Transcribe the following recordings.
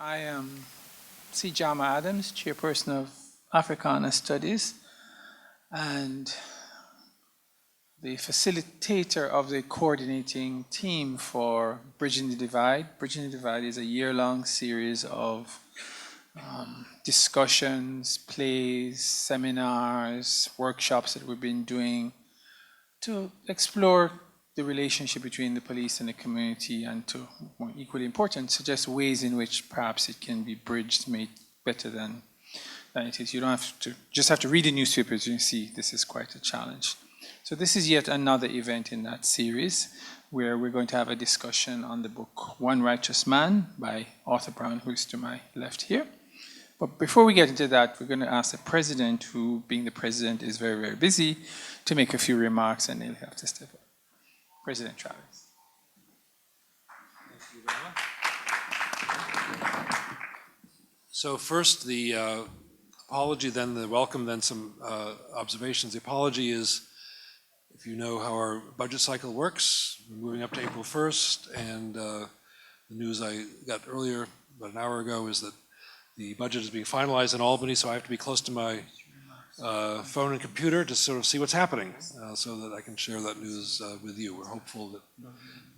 I am C. Jama Adams, Chairperson of Africana Studies, and the facilitator of the coordinating team for Bridging the Divide. Bridging the Divide is a year-long series of discussions, plays, seminars, workshops that we've been doing to explore the relationship between the police and the community, and to, more equally important, suggest ways in which perhaps it can be bridged, made better than it is. You don't have to, just have to read the newspapers and see this is quite a challenge. So this is yet another event in that series where we're going to have a discussion on the book One Righteous Man by Arthur Brown, who's to my left here. But before we get into that, we're going to ask the president, who, being the president, is very, very busy, to make a few remarks, and he'll have to step up. President Travis. Thank you very much. So first, the apology, then the welcome, then some observations. The apology is, if you know how our budget cycle works, we're moving up to April 1st, and the news I got earlier, about an hour ago, is that the budget is being finalized in Albany, so I have to be close to my phone and computer to sort of see what's happening, so that I can share that news with you. We're hopeful that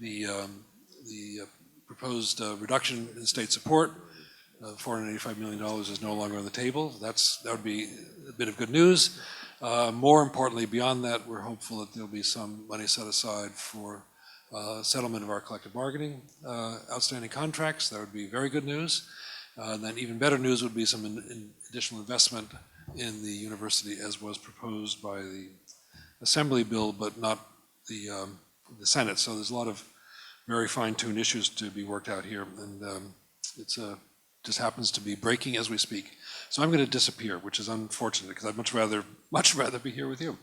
the proposed reduction in state support, $485 million, is no longer on the table. That would be a bit of good news. More importantly, beyond that, we're hopeful that there'll be some money set aside for settlement of our collective bargaining outstanding contracts. That would be very good news. Then even better news would be some additional investment in the university, as was proposed by the Assembly bill, but not the Senate. So there's a lot of very fine-tuned issues to be worked out here, and it's just happens to be breaking as we speak. So I'm going to disappear, which is unfortunate because I'd much rather be here with you.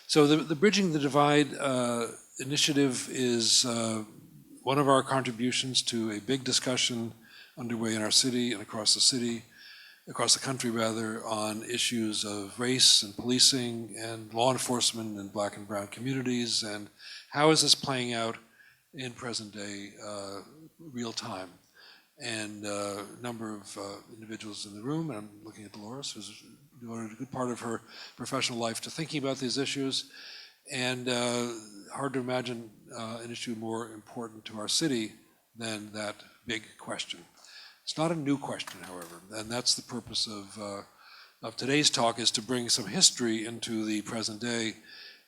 So the Bridging the Divide initiative is one of our contributions to a big discussion underway in our city and across the country rather, on issues of race and policing and law enforcement in Black and brown communities, and how is this playing out in present day real time. And a number of individuals in the room, and I'm looking at Dolores, who's devoted a good part of her professional life to thinking about these issues, and hard to imagine an issue more important to our city than that big question. It's not a new question, however, and that's the purpose of today's talk, is to bring some history into the present day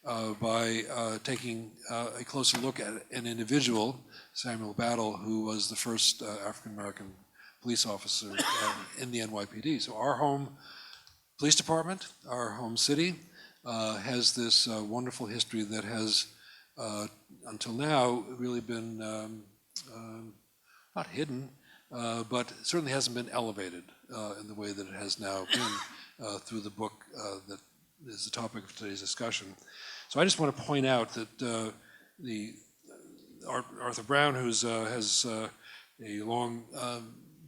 by taking a closer look at an individual, Samuel Battle, who was the first African-American police officer in the NYPD. So our home police department, our home city, has this wonderful history that has, until now, really been not hidden, but certainly hasn't been elevated in the way that it has now been through the book that is the topic of today's discussion. So I just want to point out that Arthur Brown, who has a long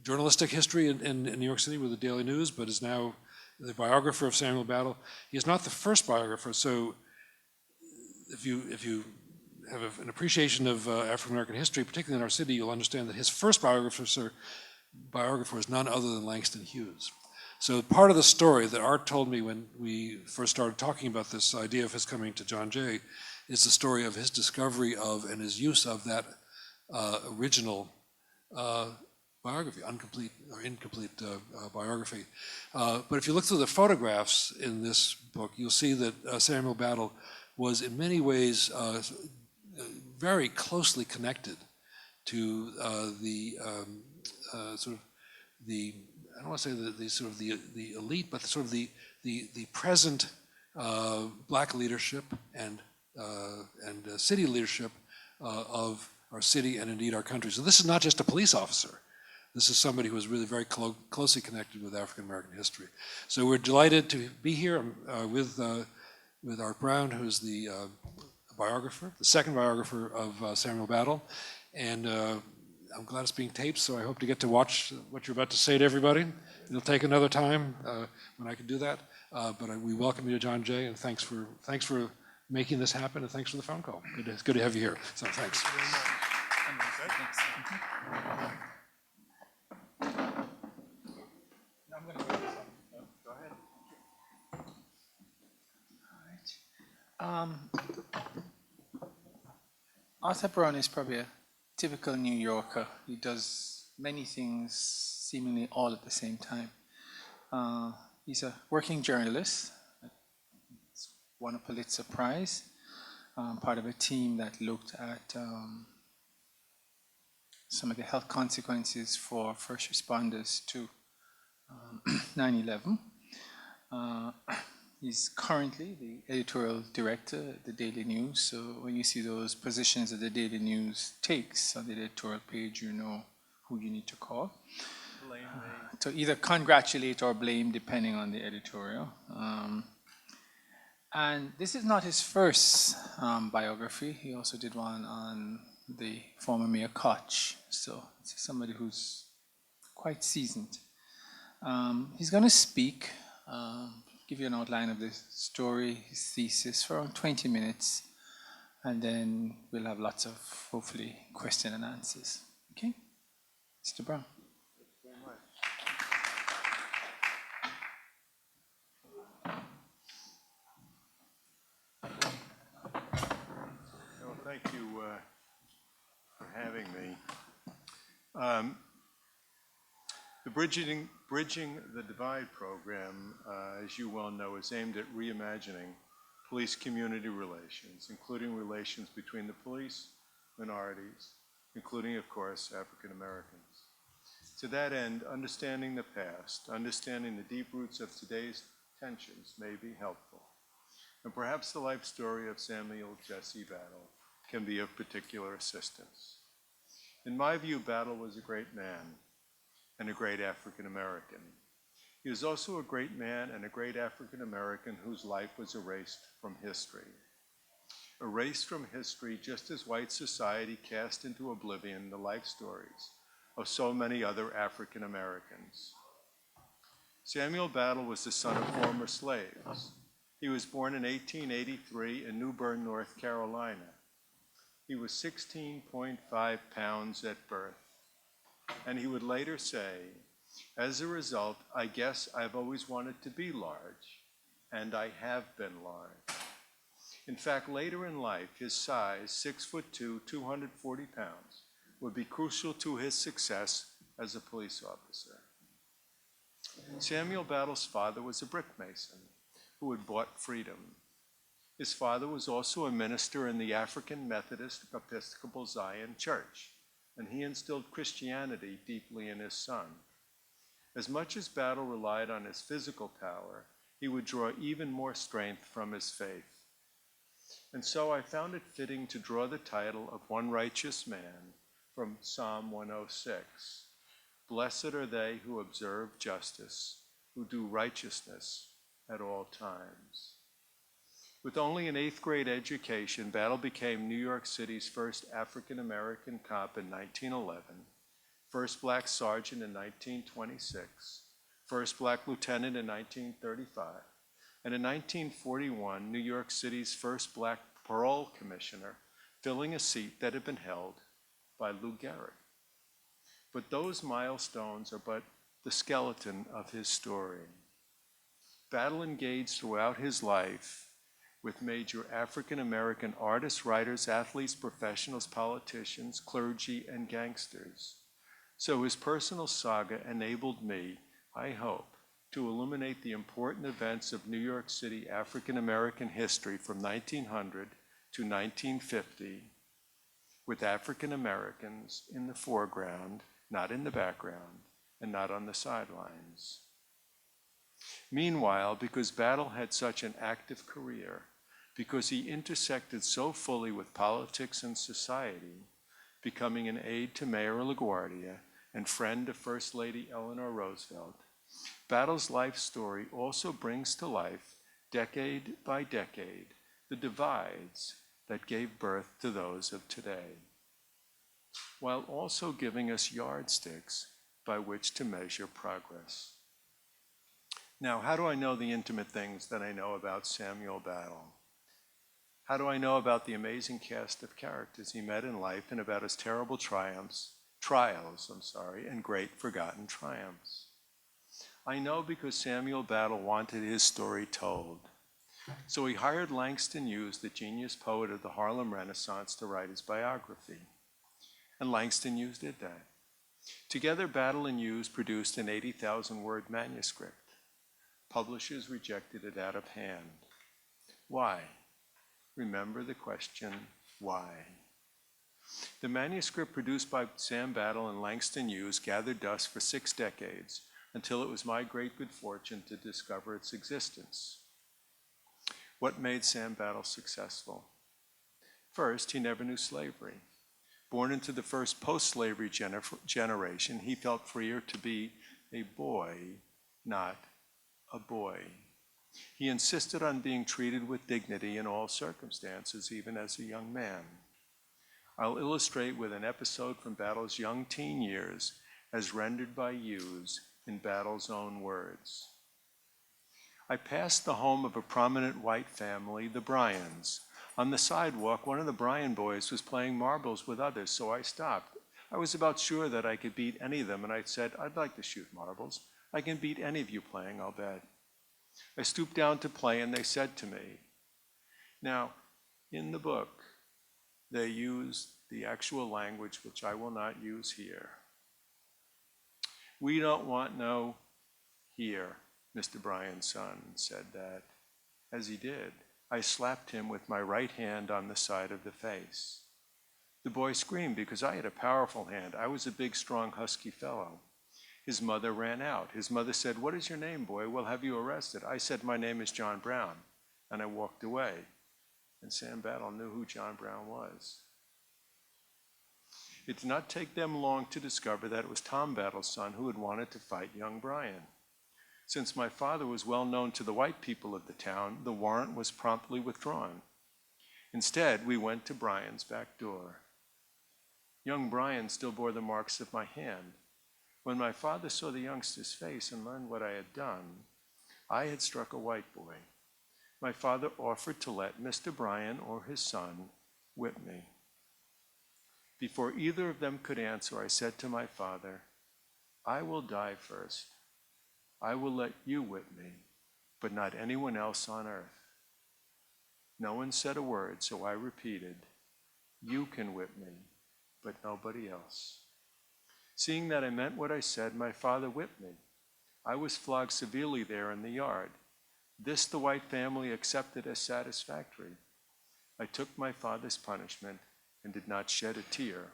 journalistic history in New York City with the Daily News, but is now the biographer of Samuel Battle. He is not the first biographer, so if you have an appreciation of African American history, particularly in our city, you'll understand that his first biographer is none other than Langston Hughes. So part of the story that Art told me when we first started talking about this idea of his coming to John Jay is the story of his discovery of and his use of that original biography, incomplete biography. But if you look through the photographs in this book, you'll see that Samuel Battle was in many ways very closely connected to the sort of the, I don't want to say the sort of the elite, but sort of the present Black leadership and city leadership of our city and indeed our country. So this is not just a police officer. This is somebody who is really very closely connected with African American history. So we're delighted to be here with Art Brown, who's the biographer, the second biographer of Samuel Battle, and I'm glad it's being taped, so I hope to get to watch what you're about to say to everybody. It'll take another time when I can do that, but we welcome you to John Jay, and thanks for making this happen, and thanks for the phone call. It's good to have you here. So thanks. Um, Arthur Brown is probably a typical New Yorker. He does many things seemingly all at the same time. He's a working journalist, won a Pulitzer Prize, part of a team that looked at some of the health consequences for first responders to 9/11. He's currently the editorial director at the Daily News. So when you see those positions that the Daily News takes on the editorial page, you know who you need to call. To either congratulate or blame, depending on the editorial. And this is not his first biography. He also did one on the former Mayor Koch. So it's somebody who's quite seasoned. He's going to speak, give you an outline of the story, his thesis for around 20 minutes, and then we'll have lots of, hopefully, question and answers. Okay? Mr. Brown. Well, thank you for having me. The Bridging the Divide program, as you well know, is aimed at reimagining police-community relations, including relations between the police, minorities, including, of course, African Americans. To that end, understanding the past, understanding the deep roots of today's tensions may be helpful. And perhaps the life story of Samuel Jesse Battle can be of particular assistance. In my view, Battle was a great man and a great African American. He was also a great man and a great African American whose life was erased from history. Erased from history just as white society cast into oblivion the life stories of so many other African Americans. Samuel Battle was the son of former slaves. He was born in 1883 in New Bern, North Carolina. He was 16.5 pounds at birth. And he would later say, as a result, I guess I've always wanted to be large, and I have been large. In fact, later in life, his size, 6'2", 240 pounds, would be crucial to his success as a police officer. Samuel Battle's father was a brick mason who had bought freedom. His father was also a minister in the African Methodist Episcopal Zion Church, and he instilled Christianity deeply in his son. As much as Battle relied on his physical power, he would draw even more strength from his faith. And so I found it fitting to draw the title of one righteous man from Psalm 106. Blessed are they who observe justice, who do righteousness at all times. With only an 8th grade education, Battle became New York City's first African-American cop in 1911, first black sergeant in 1926, first black lieutenant in 1935, and in 1941, New York City's first black parole commissioner, filling a seat that had been held by Lou Gehrig. But those milestones are but the skeleton of his story. Battle engaged throughout his life with major African-American artists, writers, athletes, professionals, politicians, clergy, and gangsters. So his personal saga enabled me, I hope, to illuminate the important events of New York City African-American history from 1900 to 1950, with African Americans in the foreground, not in the background, and not on the sidelines. Meanwhile, because Battle had such an active career, because he intersected so fully with politics and society, becoming an aide to Mayor LaGuardia and friend of First Lady Eleanor Roosevelt, Battle's life story also brings to life, decade by decade, the divides that gave birth to those of today, while also giving us yardsticks by which to measure progress. Now, how do I know the intimate things that I know about Samuel Battle? How do I know about the amazing cast of characters he met in life and about his terrible trials, and great forgotten triumphs? I know because Samuel Battle wanted his story told. So he hired Langston Hughes, the genius poet of the Harlem Renaissance, to write his biography. And Langston Hughes did that. Together, Battle and Hughes produced an 80,000-word manuscript. Publishers rejected it out of hand. Why? Remember the question, why? The manuscript produced by Sam Battle and Langston Hughes gathered dust for 6 decades until it was my great good fortune to discover its existence. What made Sam Battle successful? First, he never knew slavery. Born into the first post-slavery generation, he felt freer to be a boy, not a boy. He insisted on being treated with dignity in all circumstances, even as a young man. I'll illustrate with an episode from Battle's young teen years as rendered by Hughes in Battle's own words. I passed the home of a prominent white family, the Bryans. On the sidewalk, one of the Bryan boys was playing marbles with others, so I stopped. I was about sure that I could beat any of them, and I said, I'd like to shoot marbles. I can beat any of you playing, I'll bet. I stooped down to play, and they said to me, now, in the book, they used the actual language which I will not use here. We don't want no here, Mr. Bryan's son said that. As he did, I slapped him with my right hand on the side of the face. The boy screamed because I had a powerful hand. I was a big, strong, husky fellow. His mother ran out. His mother said, what is your name, boy? We'll have you arrested. I said, my name is John Brown, and I walked away. And Sam Battle knew who John Brown was. It did not take them long to discover that it was Tom Battle's son who had wanted to fight young Bryan. Since my father was well known to the white people of the town, the warrant was promptly withdrawn. Instead, we went to Bryan's back door. Young Bryan still bore the marks of my hand. When my father saw the youngster's face and learned what I had done, I had struck a white boy. My father offered to let Mr. Bryan or his son whip me. Before either of them could answer, I said to my father, I will die first. I will let you whip me, but not anyone else on earth. No one said a word, so I repeated, you can whip me, but nobody else. Seeing that I meant what I said, my father whipped me. I was flogged severely there in the yard. This the white family accepted as satisfactory. I took my father's punishment and did not shed a tear.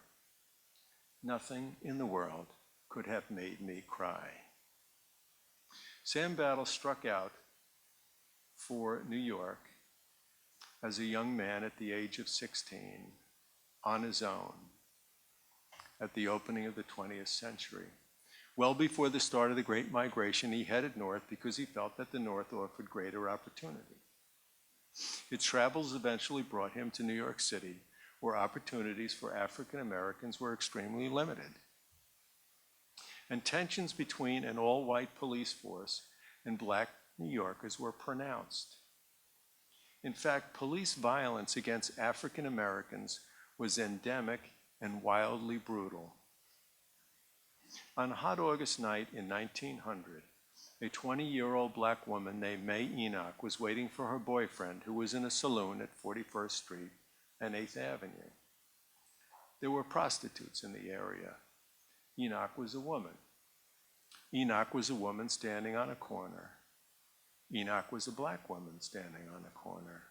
Nothing in the world could have made me cry. Sam Battle struck out for New York as a young man at the age of 16 on his own at the opening of the 20th century. Well before the start of the Great Migration, he headed north because he felt that the North offered greater opportunity. His travels eventually brought him to New York City, where opportunities for African Americans were extremely limited. And tensions between an all-white police force and black New Yorkers were pronounced. In fact, police violence against African Americans was endemic and wildly brutal. On a hot August night in 1900, a 20-year-old black woman named Mae Enoch was waiting for her boyfriend, who was in a saloon at 41st Street and 8th Avenue. There were prostitutes in the area. Enoch was a woman. Enoch was a woman standing on a corner. Enoch was a black woman standing on a corner.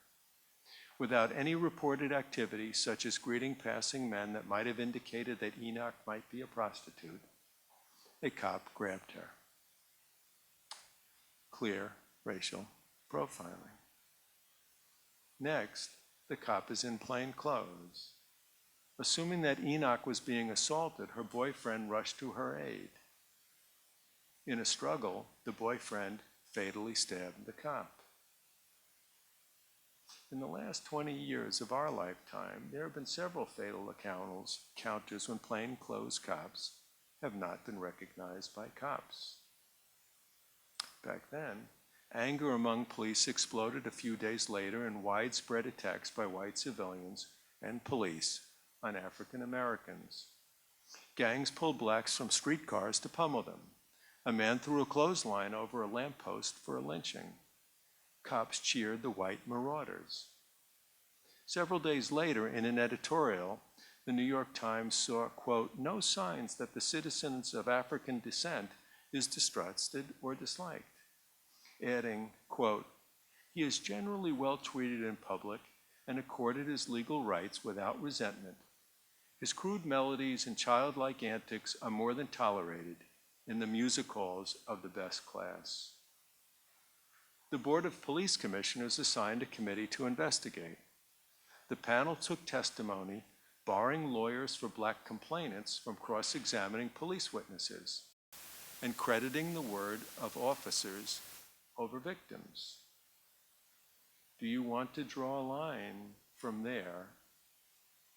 Without any reported activity, such as greeting passing men that might have indicated that Enoch might be a prostitute, a cop grabbed her. Clear racial profiling. Next, the cop is in plain clothes. Assuming that Enoch was being assaulted, her boyfriend rushed to her aid. In a struggle, the boyfriend fatally stabbed the cop. In the last 20 years of our lifetime, there have been several fatal encounters when plainclothes cops have not been recognized by cops. Back then, anger among police exploded a few days later in widespread attacks by white civilians and police on African Americans. Gangs pulled blacks from streetcars to pummel them. A man threw a clothesline over a lamppost for a lynching. cops cheered the white marauders. Several days later, in an editorial, the New York Times saw, quote, no signs that the citizens of African descent is distrusted or disliked, adding, quote, he is generally well treated in public and accorded his legal rights without resentment. His crude melodies and childlike antics are more than tolerated in the music halls of the best class. The Board of Police Commissioners assigned a committee to investigate. The panel took testimony, barring lawyers for black complainants from cross-examining police witnesses and crediting the word of officers over victims. Do you want to draw a line from there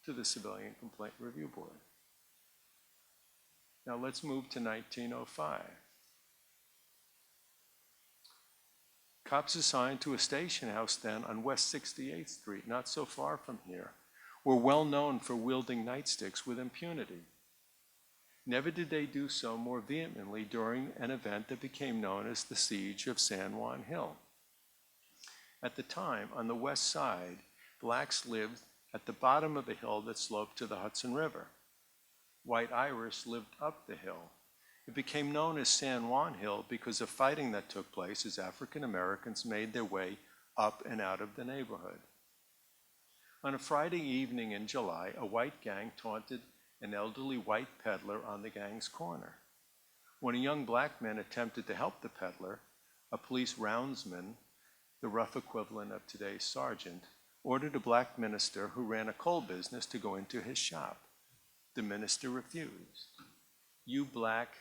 to the Civilian Complaint Review Board? Now let's move to 1905. Cops assigned to a station house then on West 68th Street, not so far from here, were well known for wielding nightsticks with impunity. Never did they do so more vehemently during an event that became known as the Siege of San Juan Hill. At the time, on the west side, blacks lived at the bottom of a hill that sloped to the Hudson River. White Irish lived up the hill. It became known as San Juan Hill because of fighting that took place as African Americans made their way up and out of the neighborhood. On a Friday evening in July, a white gang taunted an elderly white peddler on the gang's corner. When a young black man attempted to help the peddler, a police roundsman, the rough equivalent of today's sergeant, ordered a black minister who ran a coal business to go into his shop. The minister refused. You black,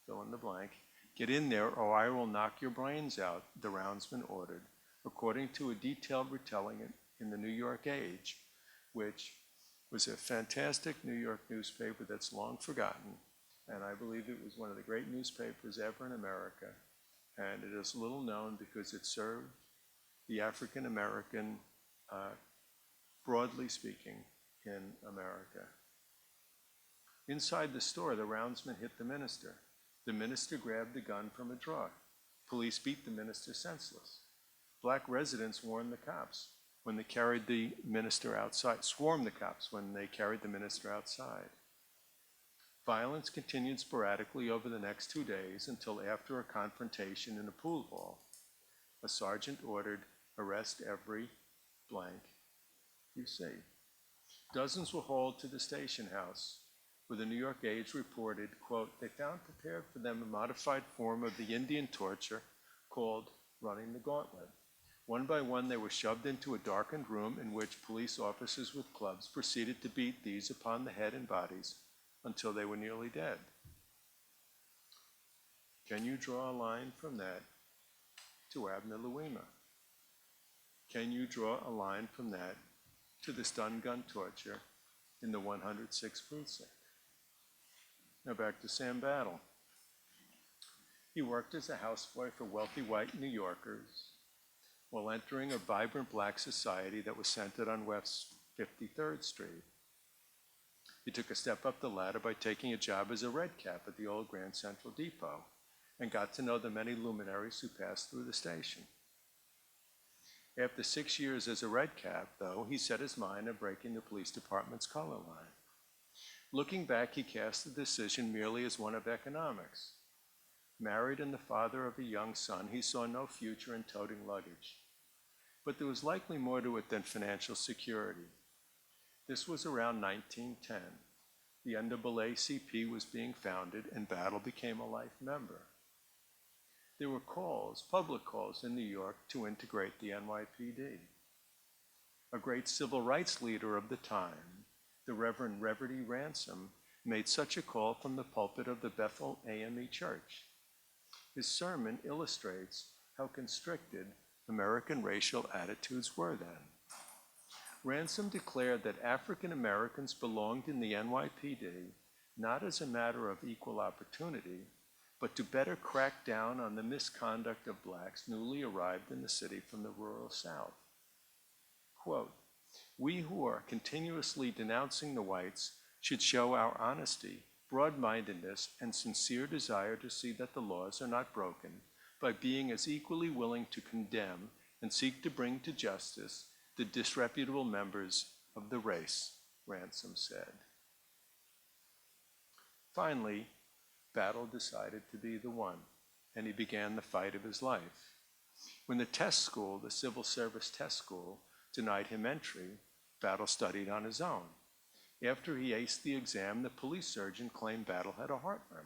fill in the blank, get in there or I will knock your brains out, the roundsman ordered, according to a detailed retelling in the New York Age, which was a fantastic New York newspaper that's long forgotten. And I believe it was one of the great newspapers ever in America. And it is little known because it served the African American, broadly speaking, in America. Inside the store, the roundsman hit the minister. The minister grabbed a gun from a drawer. Police beat the minister senseless. Black residents warned the cops when they carried the minister outside, swarmed the cops when they carried the minister outside. Violence continued sporadically over the next 2 days until after a confrontation in a pool hall. A sergeant ordered, arrest every blank you see. Dozens were hauled to the station house, where the New York Age reported, quote, they found prepared for them a modified form of the Indian torture called running the gauntlet. One by one, they were shoved into a darkened room in which police officers with clubs proceeded to beat these upon the head and bodies until they were nearly dead. Can you draw a line from that to Abner Louima? Can you draw a line from that to the stun gun torture in the 106th precinct? Now back to Sam Battle. He worked as a houseboy for wealthy white New Yorkers while entering a vibrant black society that was centered on West 53rd Street. He took a step up the ladder by taking a job as a red cap at the old Grand Central Depot and got to know the many luminaries who passed through the station. After 6 years as a red cap, though, he set his mind on breaking the police department's color line. Looking back, he cast the decision merely as one of economics. Married and the father of a young son, he saw no future in toting luggage. But there was likely more to it than financial security. This was around 1910. The NAACP was being founded and Battle became a life member. There were calls, public calls in New York to integrate the NYPD. A great civil rights leader of the time, the Reverend Reverdy Ransom, made such a call from the pulpit of the Bethel AME Church. His sermon illustrates how constricted American racial attitudes were then. Ransom declared that African Americans belonged in the NYPD not as a matter of equal opportunity, but to better crack down on the misconduct of blacks newly arrived in the city from the rural South. Quote, we who are continuously denouncing the whites should show our honesty, broad-mindedness, and sincere desire to see that the laws are not broken by being as equally willing to condemn and seek to bring to justice the disreputable members of the race, Ransom said. Finally, Battle decided to be the one, and he began the fight of his life. When the test school, the Civil Service Test School, denied him entry, Battle studied on his own. After he aced the exam, the police surgeon claimed Battle had a heart murmur.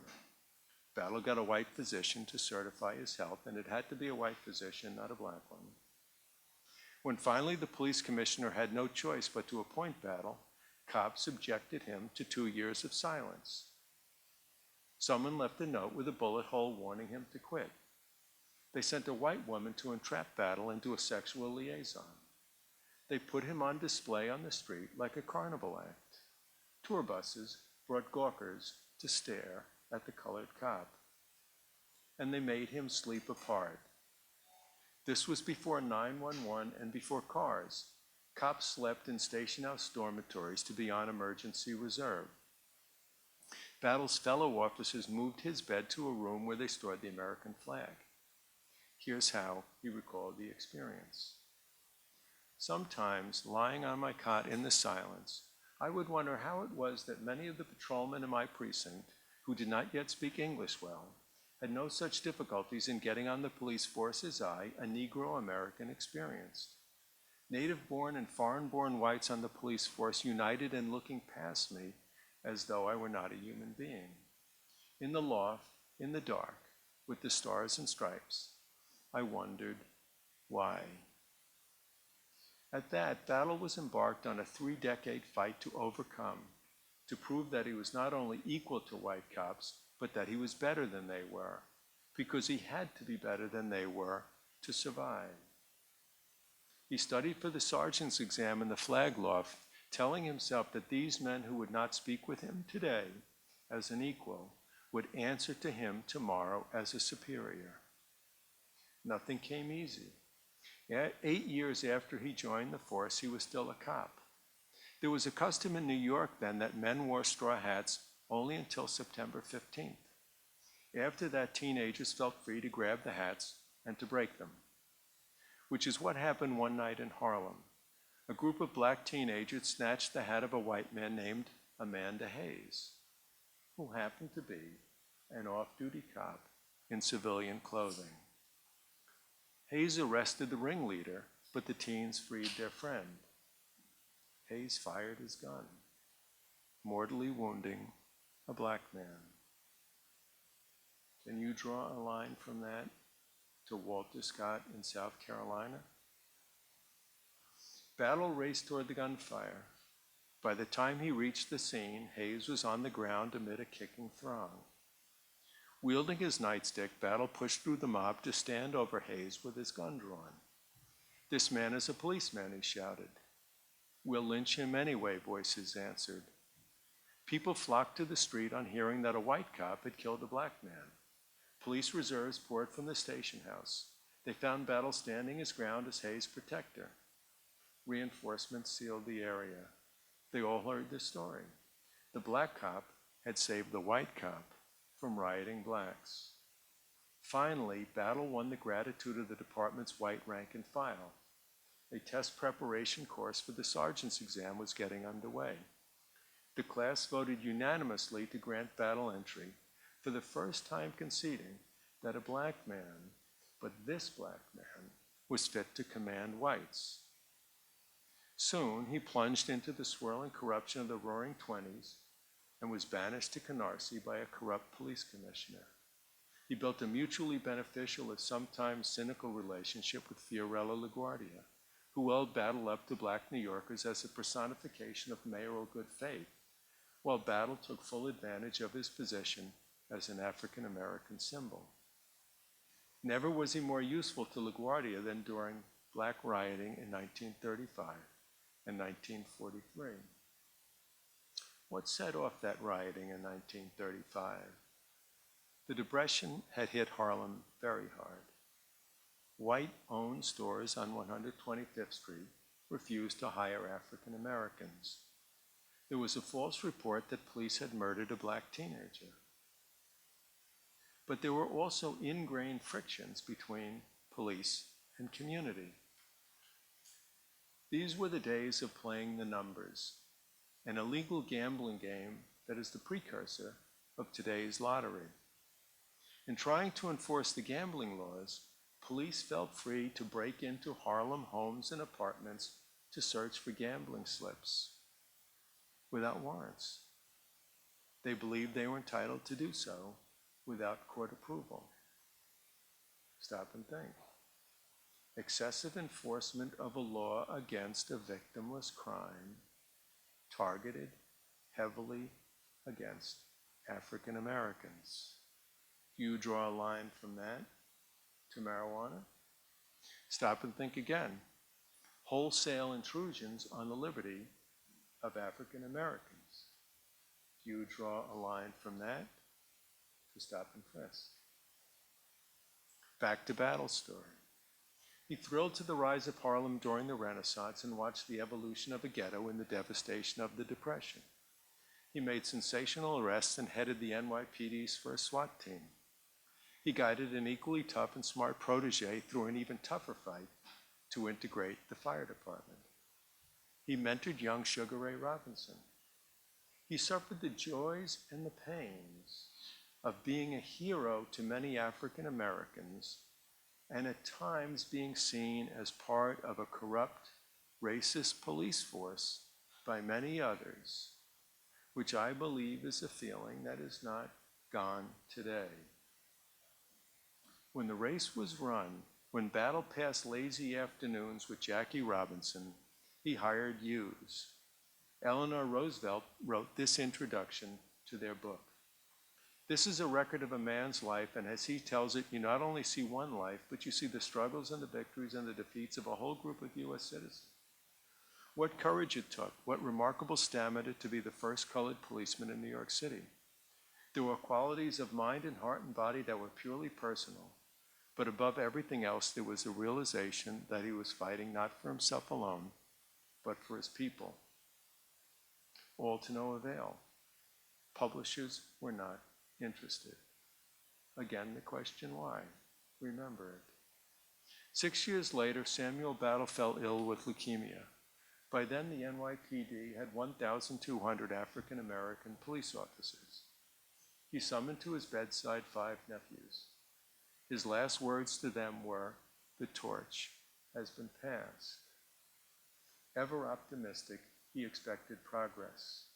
Battle got a white physician to certify his health, and it had to be a white physician, not a black one. When finally the police commissioner had no choice but to appoint Battle, cops subjected him to 2 years of silence. Someone left a note with a bullet hole warning him to quit. They sent a white woman to entrap Battle into a sexual liaison. They put him on display on the street like a carnival act. Tour buses brought gawkers to stare at the colored cop. And they made him sleep apart. This was before 911 and before cars. Cops slept in station house dormitories to be on emergency reserve. Battle's fellow officers moved his bed to a room where they stored the American flag. Here's how he recalled the experience. Sometimes, lying on my cot in the silence, I would wonder how it was that many of the patrolmen in my precinct, who did not yet speak English well, had no such difficulties in getting on the police force as I, a Negro American, experienced. Native-born and foreign-born whites on the police force united in looking past me as though I were not a human being. In the loft, in the dark, with the stars and stripes, I wondered why. At that, Battle was embarked on a 3-decade fight to overcome, to prove that he was not only equal to white cops, but that he was better than they were, because he had to be better than they were to survive. He studied for the sergeant's exam in the flag loft, telling himself that these men who would not speak with him today as an equal would answer to him tomorrow as a superior. Nothing came easy. 8 years after he joined the force, he was still a cop. There was a custom in New York then that men wore straw hats only until September 15th. After that, teenagers felt free to grab the hats and to break them, which is what happened one night in Harlem. A group of black teenagers snatched the hat of a white man named Amanda Hayes, who happened to be an off-duty cop in civilian clothing. Hayes arrested the ringleader, but the teens freed their friend. Hayes fired his gun, mortally wounding a black man. Can you draw a line from that to Walter Scott in South Carolina? Battle raced toward the gunfire. By the time he reached the scene, Hayes was on the ground amid a kicking throng. Wielding his nightstick, Battle pushed through the mob to stand over Hayes with his gun drawn. "This man is a policeman," he shouted. "We'll lynch him anyway," voices answered. People flocked to the street on hearing that a white cop had killed a black man. Police reserves poured from the station house. They found Battle standing his ground as Hayes' protector. Reinforcements sealed the area. They all heard the story. The black cop had saved the white cop from rioting blacks. Finally, Battle won the gratitude of the department's white rank and file. A test preparation course for the sergeant's exam was getting underway. The class voted unanimously to grant Battle entry, for the first time conceding that a black man, but this black man, was fit to command whites. Soon, he plunged into the swirling corruption of the Roaring Twenties and was banished to Canarsie by a corrupt police commissioner. He built a mutually beneficial, if sometimes cynical, relationship with Fiorello LaGuardia, who held Battle up to black New Yorkers as a personification of mayoral good faith, while Battle took full advantage of his position as an African-American symbol. Never was he more useful to LaGuardia than during black rioting in 1935 and 1943. What set off that rioting in 1935? The Depression had hit Harlem very hard. White-owned stores on 125th Street refused to hire African Americans. There was a false report that police had murdered a black teenager. But there were also ingrained frictions between police and community. These were the days of playing the numbers, an illegal gambling game that is the precursor of today's lottery. In trying to enforce the gambling laws, police felt free to break into Harlem homes and apartments to search for gambling slips without warrants. They believed they were entitled to do so without court approval. Stop and think. Excessive enforcement of a law against a victimless crime targeted heavily against African Americans. Do you draw a line from that to marijuana? Stop and think again. Wholesale intrusions on the liberty of African Americans. Do you draw a line from that to stop and frisk? Back to Battle's story. He thrilled to the rise of Harlem during the Renaissance and watched the evolution of a ghetto in the devastation of the Depression. He made sensational arrests and headed the NYPD's first SWAT team. He guided an equally tough and smart protege through an even tougher fight to integrate the fire department. He mentored young Sugar Ray Robinson. He suffered the joys and the pains of being a hero to many African Americans and at times being seen as part of a corrupt, racist police force by many others, which I believe is a feeling that is not gone today. When the race was run, when Battle passed lazy afternoons with Jackie Robinson, he hired Hughes. Eleanor Roosevelt wrote this introduction to their book. This is a record of a man's life, and as he tells it, you not only see one life, but you see the struggles and the victories and the defeats of a whole group of U.S. citizens. What courage it took, what remarkable stamina to be the first colored policeman in New York City. There were qualities of mind and heart and body that were purely personal, but above everything else, there was a realization that he was fighting not for himself alone, but for his people. All to no avail. Publishers were not interested. Again, the question why? Remember it. 6 years later, Samuel Battle fell ill with leukemia. By then, the NYPD had 1,200 African American police officers. He summoned to his bedside 5 nephews. His last words to them were, "The torch has been passed." Ever optimistic, he expected progress.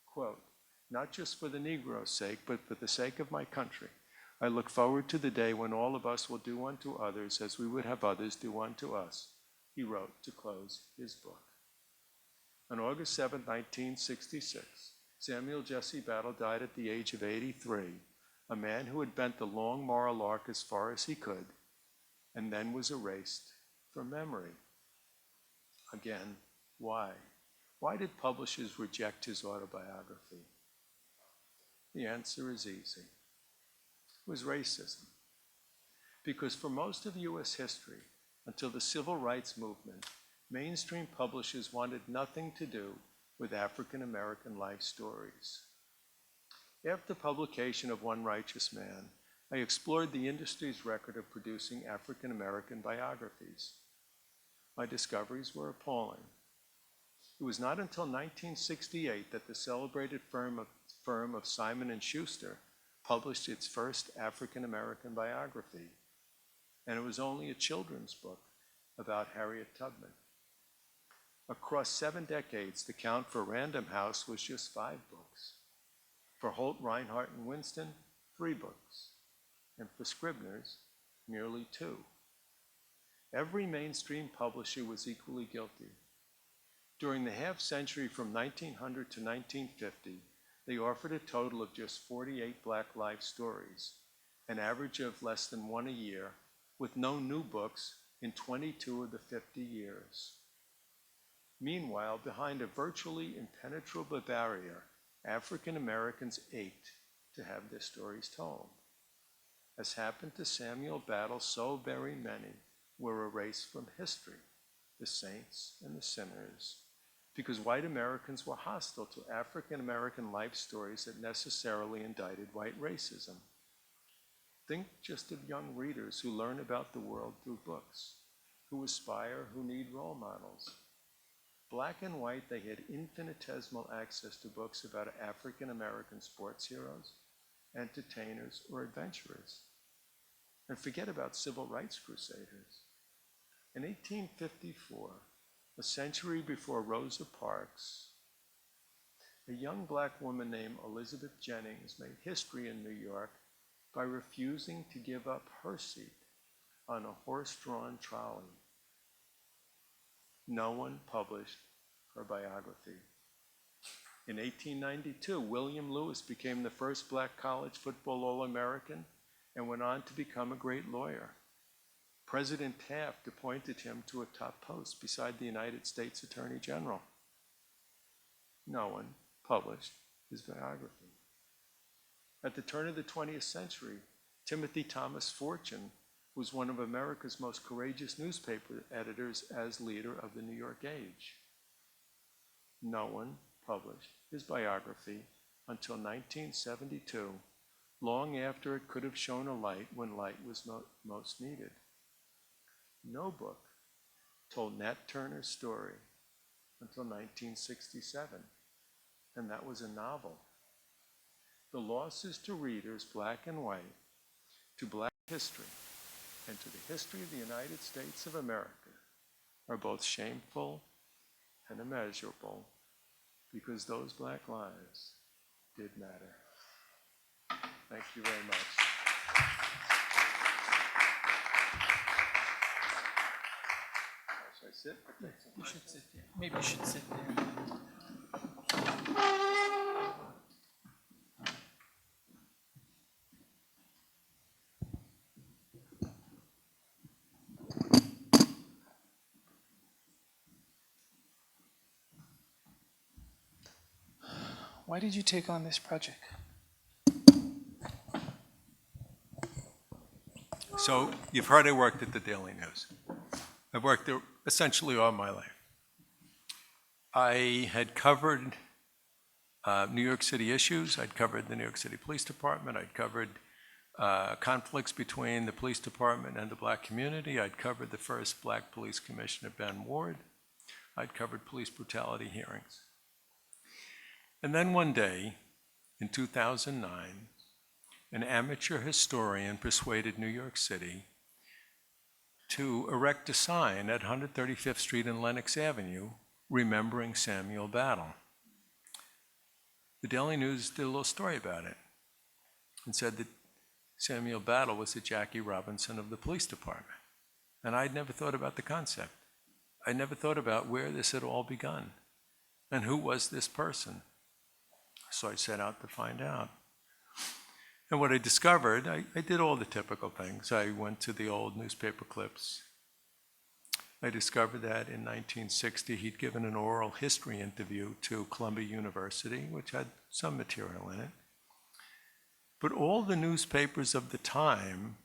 Quote, "Not just for the Negro's sake, but for the sake of my country. I look forward to the day when all of us will do unto others as we would have others do unto us," he wrote to close his book. On August 7, 1966, Samuel Jesse Battle died at the age of 83, a man who had bent the long moral arc as far as he could, and then was erased from memory. Again, why? Why did publishers reject his autobiography? The answer is easy. It was racism. Because for most of U.S. history, until the Civil Rights Movement, mainstream publishers wanted nothing to do with African American life stories. After publication of One Righteous Man, I explored the industry's record of producing African American biographies. My discoveries were appalling. It was not until 1968 that the celebrated firm of Simon & Schuster published its first African American biography, and it was only a children's book about Harriet Tubman. Across 7 decades, the count for Random House was just 5 books. For Holt, Reinhardt, and Winston, 3 books. And for Scribner's, merely 2. Every mainstream publisher was equally guilty. During the half century from 1900 to 1950, they offered a total of just 48 Black life stories, an average of less than 1 a year, with no new books in 22 of the 50 years. Meanwhile, behind a virtually impenetrable barrier, African Americans ached to have their stories told. As happened to Samuel Battle, so very many were erased from history, the saints and the sinners, because white Americans were hostile to African American life stories that necessarily indicted white racism. Think just of young readers who learn about the world through books, who aspire, who need role models. Black and white, they had infinitesimal access to books about African American sports heroes, entertainers, or adventurers. And forget about civil rights crusaders. In 1854, a century before Rosa Parks, a young black woman named Elizabeth Jennings made history in New York by refusing to give up her seat on a horse-drawn trolley. No one published her biography. In 1892, William Lewis became the first black college football All-American and went on to become a great lawyer. President Taft appointed him to a top post beside the United States Attorney General. No one published his biography. At the turn of the 20th century, Timothy Thomas Fortune was one of America's most courageous newspaper editors as leader of the New York Age. No one published his biography until 1972, long after it could have shown a light when light was most needed. No book told Nat Turner's story until 1967, and that was a novel. The losses to readers, black and white, to black history, and to the history of the United States of America are both shameful and immeasurable because those black lives did matter. Thank you very much. Should I sit? You should sit there. Maybe you should sit there. Why did you take on this project? So you've heard I worked at the Daily News. I've worked there essentially all my life. I had covered New York City issues. I'd covered the New York City Police Department. I'd covered conflicts between the police department and the black community. I'd covered the first black police commissioner, Ben Ward. I'd covered police brutality hearings. And then one day, in 2009, an amateur historian persuaded New York City to erect a sign at 135th Street and Lenox Avenue remembering Samuel Battle. The Daily News did a little story about it and said that Samuel Battle was the Jackie Robinson of the police department. And I'd never thought about the concept. I never thought about where this had all begun and who was this person. So I set out to find out. And what I discovered, I did all the typical things. I went to the old newspaper clips. I discovered that in 1960 he'd given an oral history interview to Columbia University, which had some material in it. But all the newspapers of the time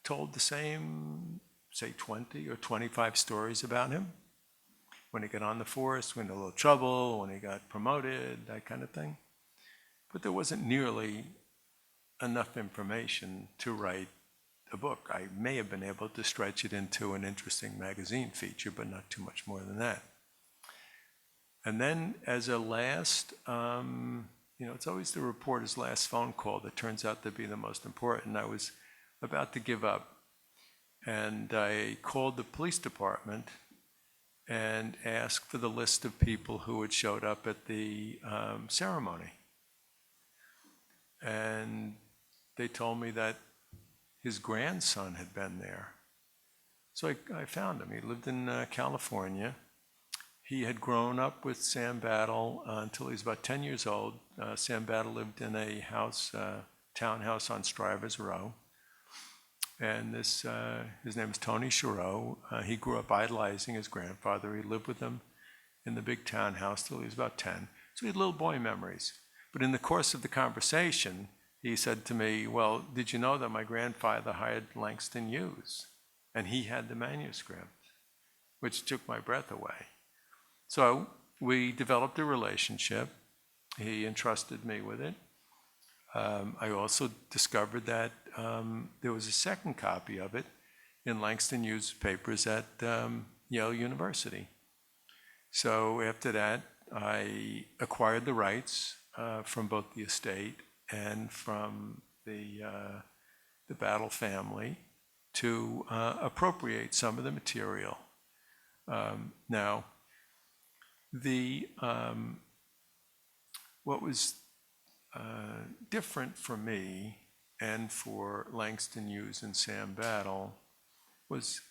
told the same, say, 20 or 25 stories about him. When he got on the force, when he had a little trouble, when he got promoted, that kind of thing. But there wasn't nearly enough information to write a book. I may have been able to stretch it into an interesting magazine feature, but not too much more than that. And then as a last, it's always the reporter's last phone call that turns out to be the most important. I was about to give up, and I called the police department and asked for the list of people who had showed up at the ceremony. And they told me that his grandson had been there. So I found him. He lived in California. He had grown up with Sam Battle until he was about 10 years old. Sam Battle lived in a house, townhouse on Strivers Row. And his name is Tony Chereau. He grew up idolizing his grandfather. He lived with him in the big townhouse till he was about 10. So he had little boy memories. But in the course of the conversation, he said to me, well, did you know that my grandfather hired Langston Hughes? And he had the manuscript, which took my breath away. So we developed a relationship. He entrusted me with it. I also discovered that there was a second copy of it in Langston Hughes' papers at Yale University. So after that, I acquired the rights from both the estate and from the Battle family to appropriate some of the material. Now, what was different for me and for Langston Hughes and Sam Battle was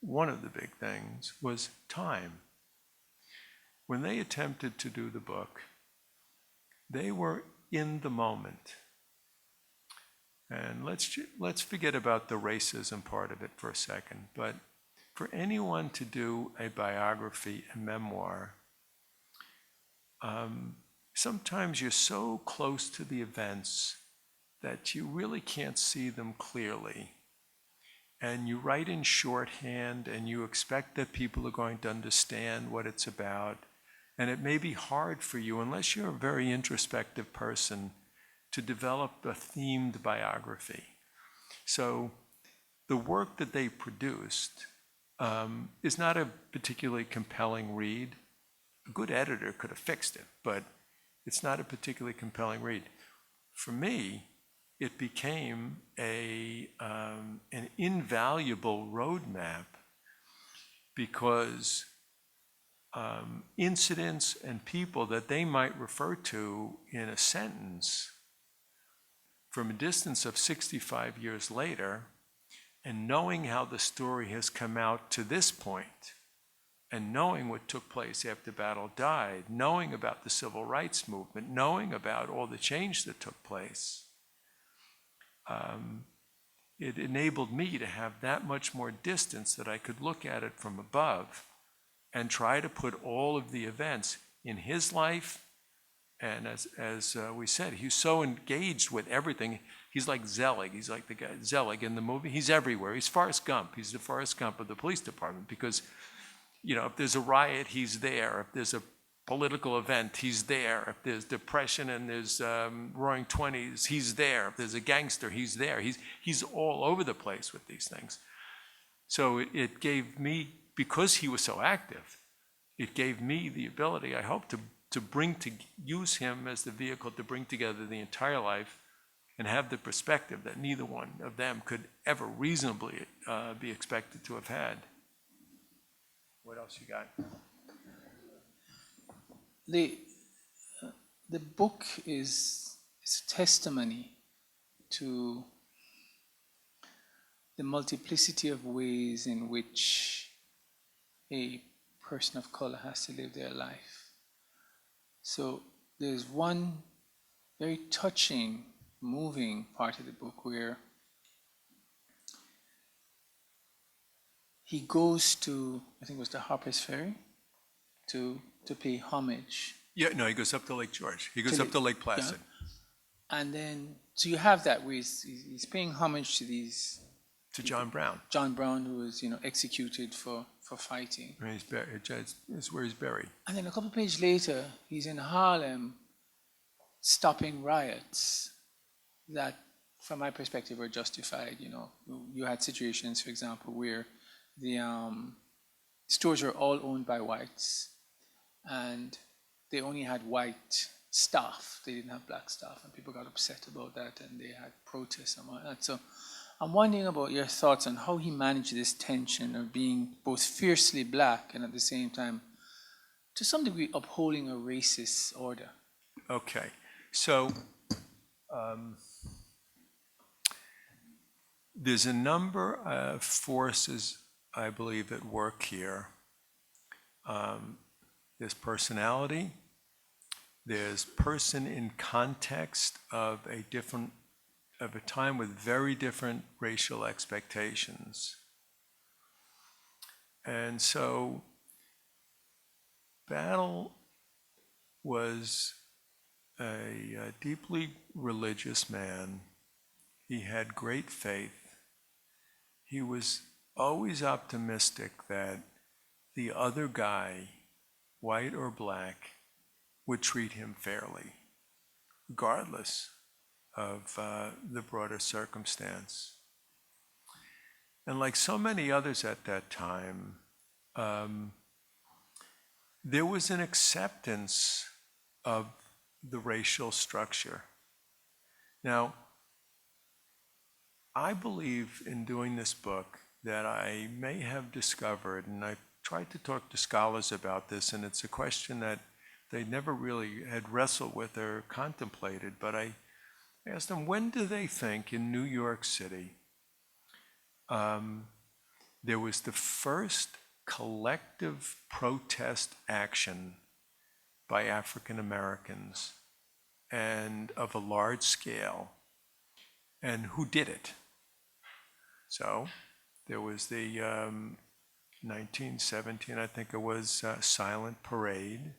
one of the big things was time. When they attempted to do the book, they were in the moment. And let's forget about the racism part of it for a second. But for anyone to do a biography, a memoir, sometimes you're so close to the events that you really can't see them clearly. And you write in shorthand and you expect that people are going to understand what it's about. And it may be hard for you, unless you're a very introspective person, to develop a themed biography. So the work that they produced is not a particularly compelling read. A good editor could have fixed it, but it's not a particularly compelling read. For me, it became an invaluable roadmap because incidents and people that they might refer to in a sentence from a distance of 65 years later, and knowing how the story has come out to this point, and knowing what took place after Battle died, knowing about the civil rights movement, knowing about all the change that took place, it enabled me to have that much more distance that I could look at it from above and try to put all of the events in his life. And as we said, he's so engaged with everything. He's like Zelig. He's like the guy Zelig in the movie. He's everywhere. He's Forrest Gump. He's the Forrest Gump of the police department because, you know, if there's a riot, he's there. If there's a political event, he's there. If there's depression and there's roaring 20s, he's there. If there's a gangster, he's there. He's all over the place with these things. So it gave me, because he was so active, it gave me the ability, I hope, to use him as the vehicle to bring together the entire life and have the perspective that neither one of them could ever reasonably be expected to have had. What else you got? The book is testimony to the multiplicity of ways in which a person of color has to live their life. So there's one very touching, moving part of the book where he goes to, I think it was the Harper's Ferry, to pay homage. Yeah, no, he goes up to Lake George. He goes up to Lake Placid. Yeah. And then, so you have that where he's paying homage to these... To John Brown. John Brown, who was, executed for fighting. And he's buried. It's where he's buried. And then a couple of pages later, he's in Harlem stopping riots that, from my perspective, were justified. You had situations, for example, where the stores were all owned by whites, and they only had white staff. They didn't have black staff, and people got upset about that, and they had protests and all that. So I'm wondering about your thoughts on how he managed this tension of being both fiercely black and at the same time, to some degree, upholding a racist order. Okay, so there's a number of forces, I believe, at work here. There's personality, there's person in context of a time with very different racial expectations. And so Battle was a deeply religious man. He had great faith. He was always optimistic that the other guy, white or black, would treat him fairly, regardless of the broader circumstance. And like so many others at that time, there was an acceptance of the racial structure. Now, I believe in doing this book that I may have discovered, and I've tried to talk to scholars about this, and it's a question that they never really had wrestled with or contemplated, but I asked them, when do they think in New York City there was the first collective protest action by African Americans and of a large scale, and who did it? So there was the 1917, I think it was, Silent Parade,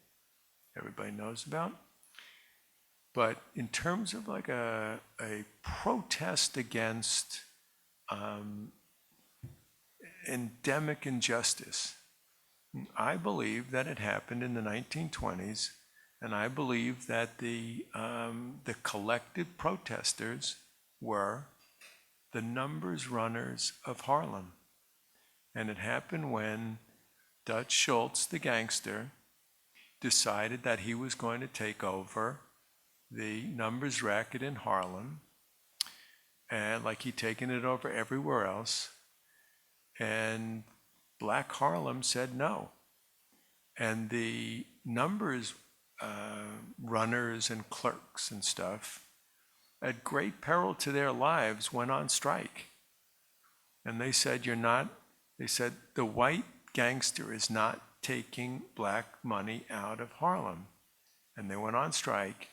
everybody knows about. But in terms of like a protest against endemic injustice, I believe that it happened in the 1920s, and I believe that the collective protesters were the numbers runners of Harlem. And it happened when Dutch Schultz, the gangster, decided that he was going to take over the numbers racket in Harlem, and like he'd taken it over everywhere else. And Black Harlem said no. And the numbers runners and clerks and stuff, at great peril to their lives, went on strike. And they said, the white gangster is not taking black money out of Harlem. And they went on strike,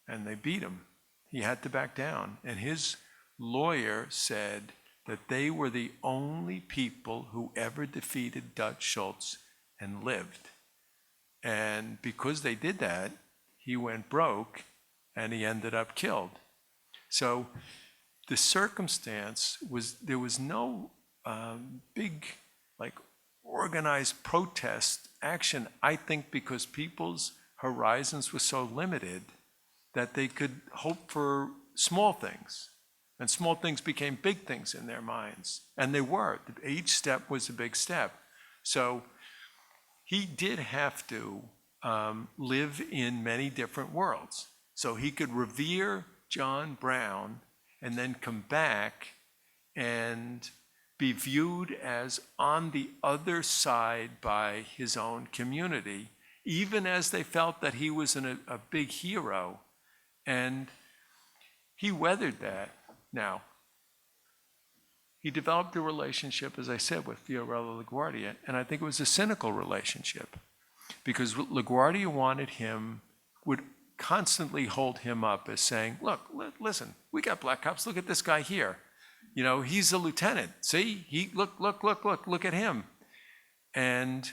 and they beat him. He had to back down. And his lawyer said that they were the only people who ever defeated Dutch Schultz and lived. And because they did that, he went broke, and he ended up killed. So the circumstance was, there was no big, like, organized protest action, I think because people's horizons were so limited that they could hope for small things. And small things became big things in their minds. And they were. Each step was a big step. So he did have to live in many different worlds. So he could revere John Brown and then come back and be viewed as on the other side by his own community, even as they felt that he was a big hero. And he weathered that. Now, he developed a relationship, as I said, with Fiorello LaGuardia, and I think it was a cynical relationship because LaGuardia would constantly hold him up as saying, look, listen, we got black cops, look at this guy here. You know, he's a lieutenant. See, look at him. And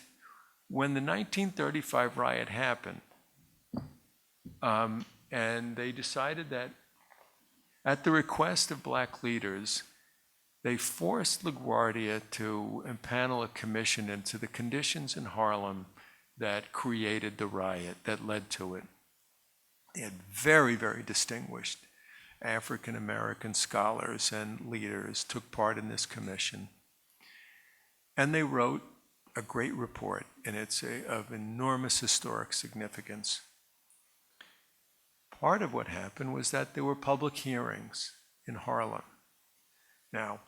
when the 1935 riot happened, and they decided that at the request of black leaders, they forced LaGuardia to impanel a commission into the conditions in Harlem that created the riot, that led to it. They had very, very distinguished African American scholars and leaders took part in this commission. And they wrote a great report, and it's of enormous historic significance. Part of what happened was that there were public hearings in Harlem. Now,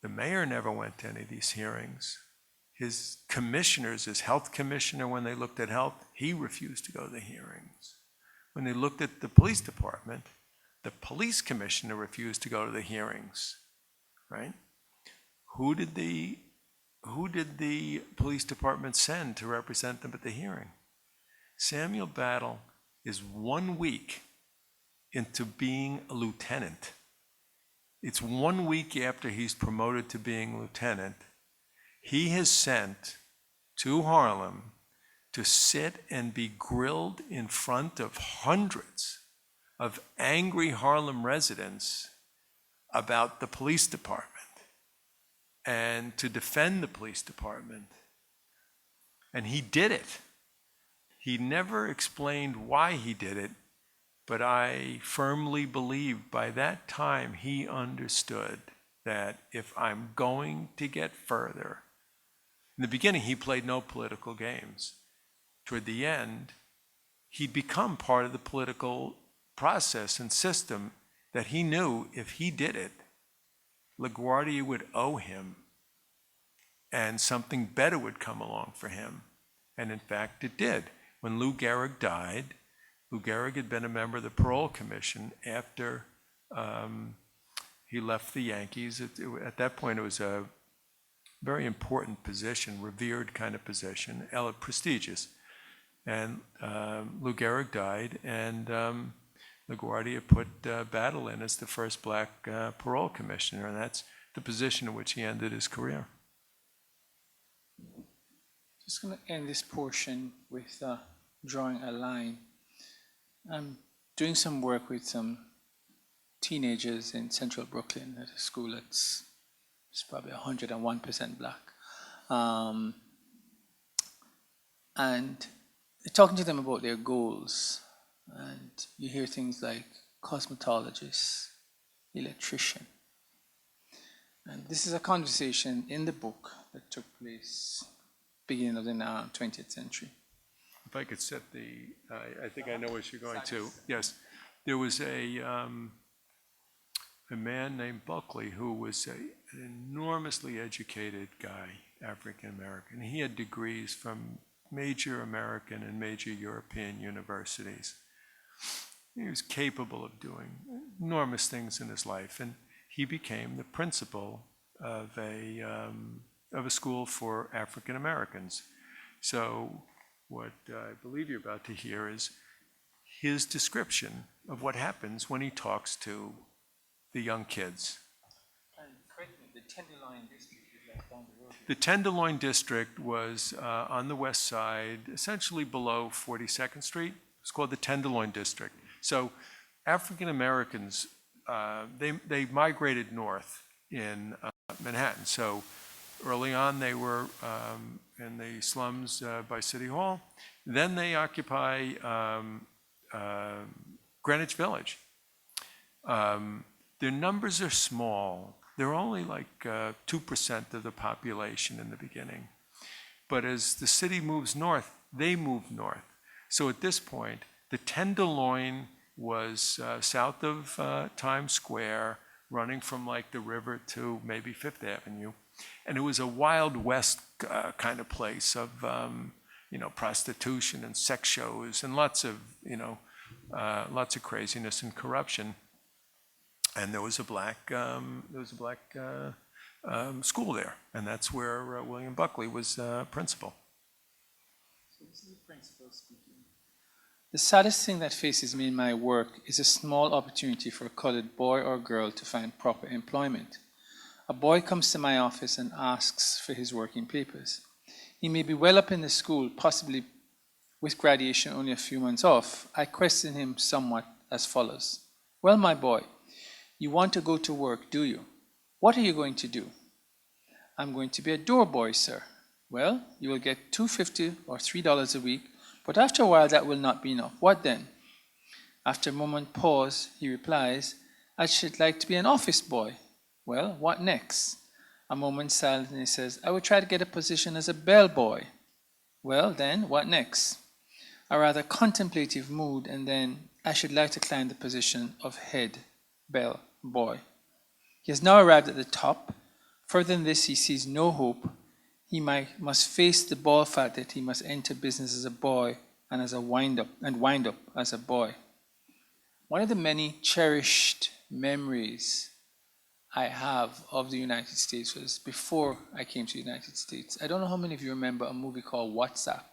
the mayor never went to any of these hearings. His commissioners, his health commissioner, when they looked at health, he refused to go to the hearings. When they looked at the police department, the police commissioner refused to go to the hearings, right? Who did the police department send to represent them at the hearing? Samuel Battle is 1 week into being a lieutenant. It's 1 week after he's promoted to being lieutenant. He is sent to Harlem to sit and be grilled in front of hundreds of angry Harlem residents about the police department and to defend the police department. And he did it. He never explained why he did it, but I firmly believe by that time he understood that if I'm going to get further, In the beginning, he played no political games. Toward the end, he'd become part of the political process and system that he knew if he did it, LaGuardia would owe him, and something better would come along for him. And in fact, it did. When Lou Gehrig died, Lou Gehrig had been a member of the Parole Commission after he left the Yankees. At that point, it was a very important position, revered kind of position, prestigious. And Lou Gehrig died, and LaGuardia put Battle in as the first black parole commissioner, and that's the position in which he ended his career. Just going to end this portion with drawing a line. I'm doing some work with some teenagers in central Brooklyn at a school that's probably 101% black. And talking to them about their goals, and you hear things like cosmetologist, electrician. And this is a conversation in the book that took place beginning of the 20th century. If I could set I think I know what you're going to. Yes, there was a man named Buckley who was an enormously educated guy, African American. He had degrees from major American and major European universities. He was capable of doing enormous things in his life, and he became the principal of a school for African Americans. So what I believe you're about to hear is his description of what happens when he talks to the young kids. And correct me, the Tenderloin district is like down the road. The Tenderloin district was on the west side, essentially below 42nd Street. It's called the Tenderloin district. So African Americans, they migrated north in Manhattan. So early on, they were in the slums by City Hall. Then they occupy Greenwich Village. Their numbers are small. They're only like 2% of the population in the beginning. But as the city moves north, they move north. So at this point, the Tenderloin was south of Times Square, running from like the river to maybe Fifth Avenue. And it was a Wild West kind of place of, prostitution and sex shows and lots of craziness and corruption. And there was a black school there, and that's where William Buckley was principal. So this is the principal speaking. The saddest thing that faces me in my work is a small opportunity for a colored boy or girl to find proper employment. A boy comes to my office and asks for his working papers. He may be well up in the school, possibly with graduation only a few months off. I question him somewhat as follows. Well, my boy, you want to go to work, do you? What are you going to do? I'm going to be a door boy, sir. Well, you will get $2.50 or $3 a week, but after a while that will not be enough. What then? After a moment pause, he replies, I should like to be an office boy. Well, what next? A moment silence, and he says, I would try to get a position as a bellboy. Well, then, what next? A rather contemplative mood, and then, I should like to climb the position of head bell boy. He has now arrived at the top. Further than this, he sees no hope. He must face the bald fact that he must enter business as a boy and wind up as a boy. One of the many cherished memories I have of the United States was before I came to the United States. I don't know how many of you remember a movie called Watsacks.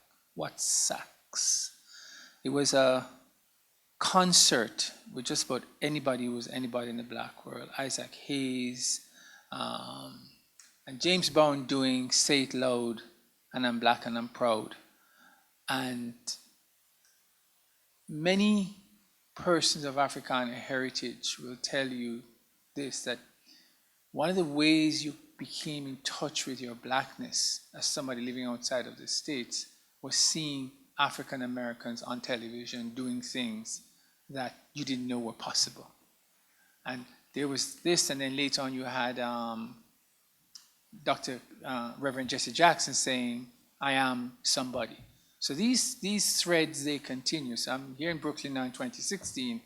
It was a concert with just about anybody who was anybody in the black world. Isaac Hayes, and James Brown doing Say It Loud, and I'm Black and I'm Proud. And many persons of Africana heritage will tell you this, that one of the ways you became in touch with your blackness as somebody living outside of the States was seeing African Americans on television doing things that you didn't know were possible. And there was this, and then later on you had Reverend Jesse Jackson saying, I am somebody. So these threads, they continue. So I'm here in Brooklyn now in 2016,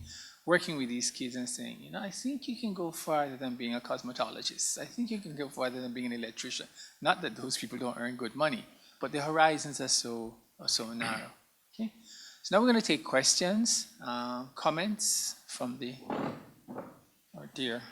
working with these kids and saying, I think you can go farther than being a cosmetologist. I think you can go farther than being an electrician. Not that those people don't earn good money, but the horizons are so narrow. Okay. So now we're going to take questions, comments from our dear